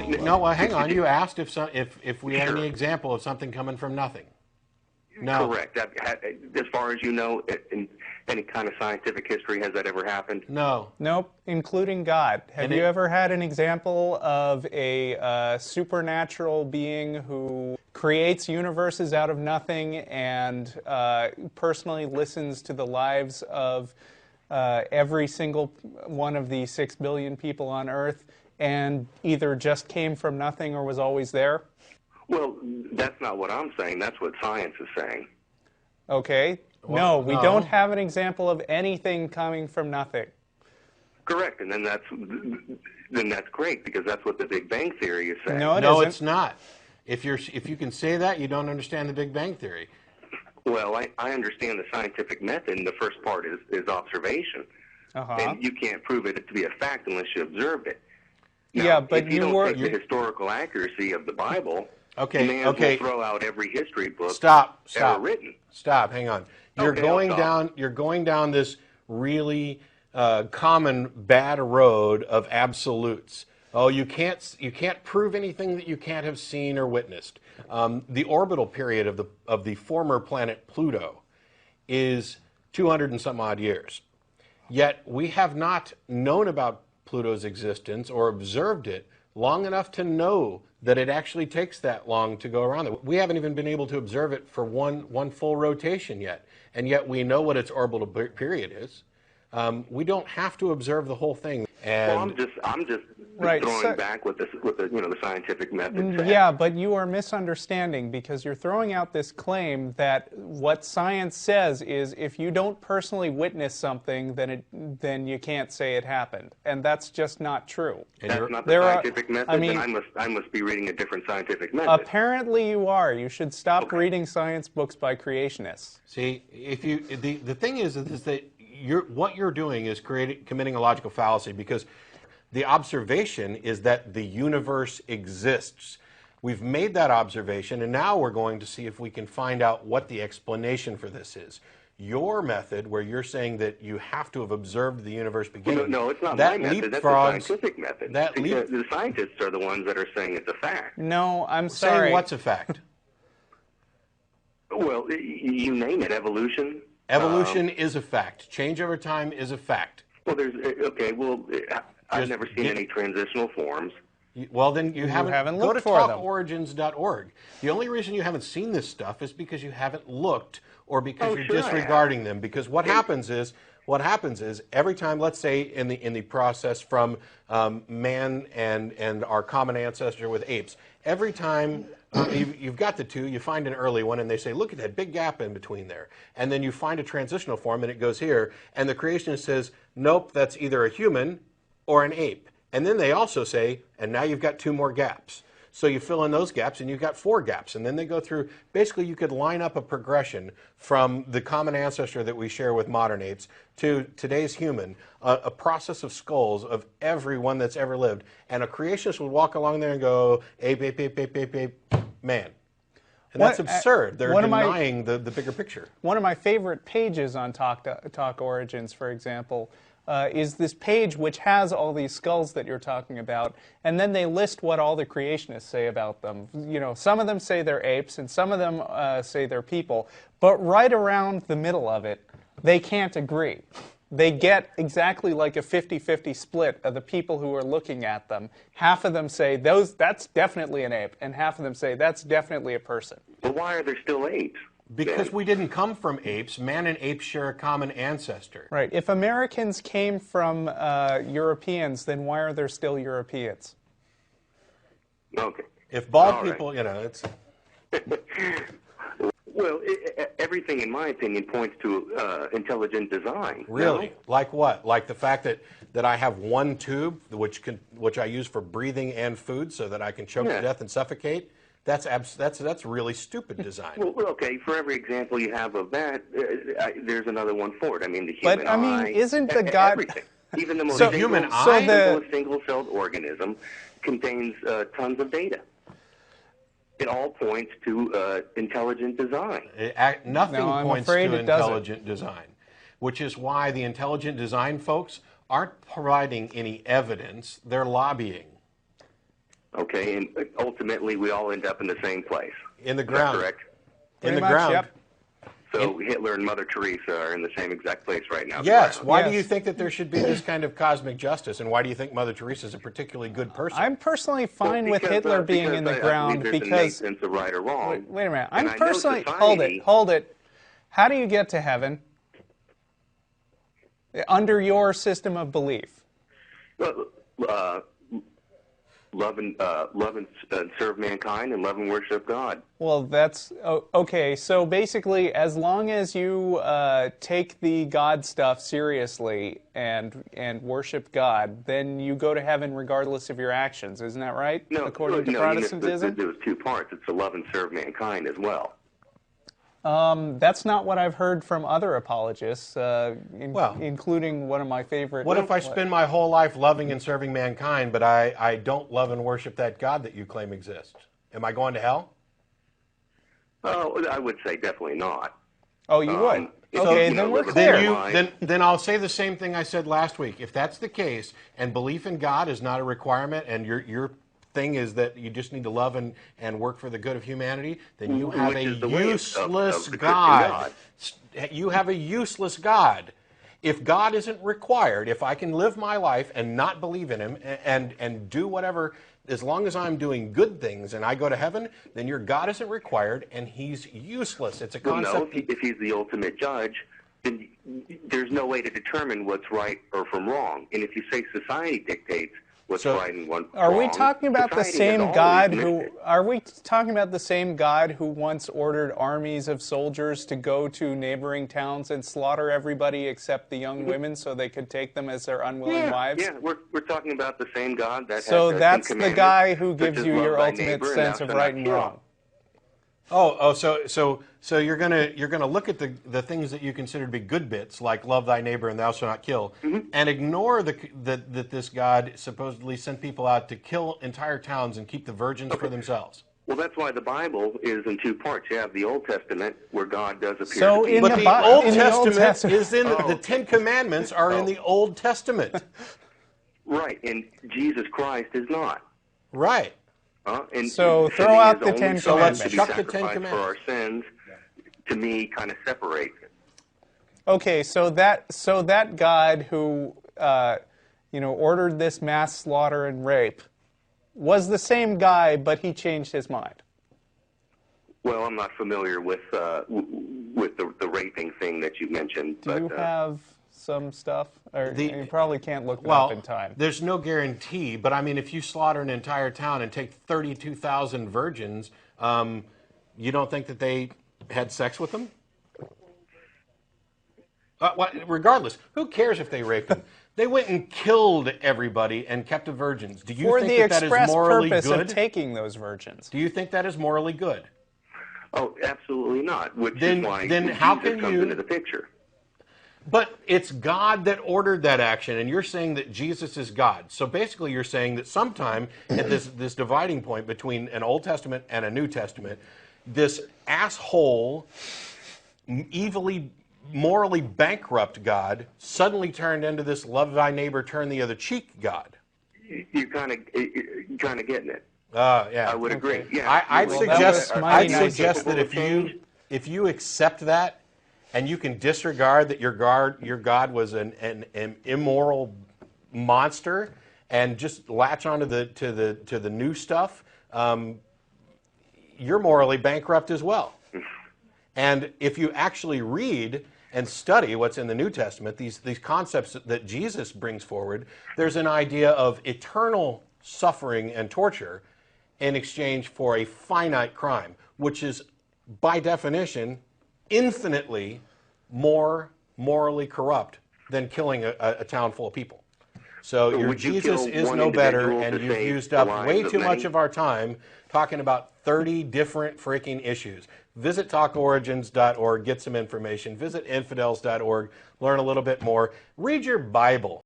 No, well, hang on. You asked if we had any example of something coming from nothing. No. Correct. As far as you know, in any kind of scientific history, has that ever happened? No. Nope, including God. Have you ever had an example of a supernatural being who creates universes out of nothing and personally listens to the lives of every single one of the 6 billion people on Earth and either just came from nothing or was always there? Well, that's not what I'm saying. That's what science is saying. Okay. Well, no, we don't have an example of anything coming from nothing. Correct, and then that's great because that's what the Big Bang Theory is saying. No, No, it's not. If you can say that, you don't understand the Big Bang Theory. Well, I understand the scientific method, and the first part is observation. And you can't prove it to be a fact unless you observed it. Now, yeah, but if you don't take the historical accuracy of the Bible, you may as well throw out every history book ever written. Stop. Hang on. You're going down this really common bad road of absolutes. Oh, you can't prove anything that you can't have seen or witnessed. The orbital period of the former planet Pluto is 200 and some odd years. Yet we have not known about Pluto's existence or observed it long enough to know that it actually takes that long to go around it. We haven't even been able to observe it for one full rotation yet, and yet we know what its orbital period is. We don't have to observe the whole thing. And well, I'm just throwing back with the scientific method. Yeah, but you are misunderstanding because you're throwing out this claim that what science says is if you don't personally witness something, then you can't say it happened, and that's just not true. That's not the scientific method. I mean, I must be reading a different scientific method. Apparently, you are. You should stop reading science books by creationists. See, the thing is that what you're doing is committing a logical fallacy because the observation is that the universe exists. We've made that observation, and now we're going to see if we can find out what the explanation for this is. Your method, where you're saying that you have to have observed the universe beginning. No, it's not my method. That's the scientific method. The scientists are the ones that are saying it's a fact. No, I'm sorry. Saying what's a fact? Well, you name it. Evolution. Evolution is a fact. Change over time is a fact. Well, I've never seen any transitional forms. Well, then you haven't looked for them. Go to toporigins.org. The only reason you haven't seen this stuff is because you haven't looked or because you're disregarding them. Because what happens is every time, let's say in the process from man and our common ancestor with apes, every time you've got the two, you find an early one, and they say, look at that big gap in between there. And then you find a transitional form, and it goes here, and the creationist says, nope, that's either a human or an ape. And then they also say, and now you've got 2 more gaps. So you fill in those gaps, and you've got 4 gaps. And then they go through, basically you could line up a progression from the common ancestor that we share with modern apes to today's human, a process of skulls of everyone that's ever lived. And a creationist would walk along there and go, ape, ape, ape, ape, ape, ape, man. And that's absurd. They're denying the bigger picture. One of my favorite pages on Talk Origins, for example, is this page which has all these skulls that you're talking about, and then they list what all the creationists say about them. You know, some of them say they're apes, and some of them say they're people, but right around the middle of it, they can't agree. They get exactly like a 50-50 split of the people who are looking at them. Half of them say, that's definitely an ape, and half of them say, that's definitely a person. But why are there still apes? Because we didn't come from apes. Man and apes share a common ancestor. Right. If Americans came from Europeans, then why are there still Europeans? Okay. If bald people, you know, it's... Well, everything, in my opinion, points to intelligent design. Really? No? Like what? Like the fact that I have one tube, which I use for breathing and food so that I can choke to death and suffocate? That's really stupid design. Well, okay, for every example you have of that, there's another one for it. I mean, the human eye. But, I mean, isn't the God... Everything. Even the most single-celled organism contains tons of data. It all points to intelligent design. Nothing points to intelligent design, which is why the intelligent design folks aren't providing any evidence. They're lobbying. Okay, and ultimately we all end up in the same place. In the ground. Is that correct? In the much, ground. Yep. So Hitler and Mother Teresa are in the same exact place right now. Yes. Why do Yes. you think that there should be this kind of cosmic justice, and why do you think Mother Teresa is a particularly good person? I'm personally fine with Hitler being in the ground because because. sense of right or wrong. Wait a minute. And I'm I know personally. society- Hold it. How do you get to heaven under your system of belief? Well, love and serve mankind, and love and worship God. Well, that's okay. So basically, as long as you take the God stuff seriously and worship God, then you go to heaven regardless of your actions. Isn't that right? No, according to no, Protestantism. there was two parts. It's to love and serve mankind as well. That's not what I've heard from other apologists, including one of my favorite. What if I spend my whole life loving and serving mankind, but I don't love and worship that God that you claim exists? Am I going to hell? Oh, I would say definitely not. Oh, you would? So, Okay, you then know, we're live a clear. good life. Then I'll say the same thing I said last week. If that's the case, and belief in God is not a requirement, and your thing is that you just need to love and work for the good of humanity, then you have Which a is the way useless of the Christian God. You have a useless God. If God isn't required, if I can live my life and not believe in Him and do whatever, as long as I'm doing good things and I go to heaven, then your God isn't required and He's useless. It's a concept. Well, no, if He's the ultimate judge, then there's no way to determine what's right or from wrong. And if you say society dictates what's right and what's wrong, Are we talking about the society same has God always who? missed it. Are we talking about the same God who once ordered armies of soldiers to go to neighboring towns and slaughter everybody except the young women, so they could take them as their unwilling wives? Yeah, we're talking about the same God that. So has that's Ten the guy who Commandments, gives such as you love your thy ultimate neighbor and sense thou of shalt right not and kill. wrong. So you're gonna look at the things that you consider to be good bits, like love thy neighbor and thou shalt not kill, and ignore that this God supposedly sent people out to kill entire towns and keep the virgins for themselves. Well, that's why the Bible is in two parts. You have the Old Testament, where God does appear So to in people. But the the Old in the Old Testament Testament- is in the Ten Commandments are in the Old Testament. Right, and Jesus Christ is not. Right. And So sending throw out his the only 10 Son Commandments. to be Chuck the 10 sacrificed for our Commandments. sins, to me, kind of separates it. Okay, so that God who ordered this mass slaughter and rape was the same guy, but he changed his mind. Well, I'm not familiar with the raping thing that you mentioned. Do you have some stuff? Or you probably can't look it Well, up in time. there's no guarantee, but I mean, if you slaughter an entire town and take 32,000 virgins, you don't think that they had sex with them? Regardless, who cares if they raped them? They went and killed everybody and kept the virgins. Do you For think the that is express morally purpose good? of taking those virgins. Do you think that is morally good? Oh, absolutely not. Which Then- is why then Jesus how can comes you- into the picture. But it's God that ordered that action, and you're saying that Jesus is God. So basically you're saying that sometime at this dividing point between an Old Testament and a New Testament, this asshole, evilly, morally bankrupt God suddenly turned into this love thy neighbor, turn the other cheek God. You're kind of getting it. Yeah. I would agree. Okay. Yeah. I'd Well, suggest that was mighty nice. that if you accept that and you can disregard that your God was an immoral monster and just latch onto the new stuff, you're morally bankrupt as well. And if you actually read and study what's in the New Testament, these concepts that Jesus brings forward, there's an idea of eternal suffering and torture in exchange for a finite crime, which is, by definition, infinitely more morally corrupt than killing a town full of people. So your would you Jesus kill is one no better, individual and to you've save used the up lives way of too much many? of our time talking about 30 different freaking issues. Visit talkorigins.org, get some information. Visit infidels.org, learn a little bit more. Read your Bible.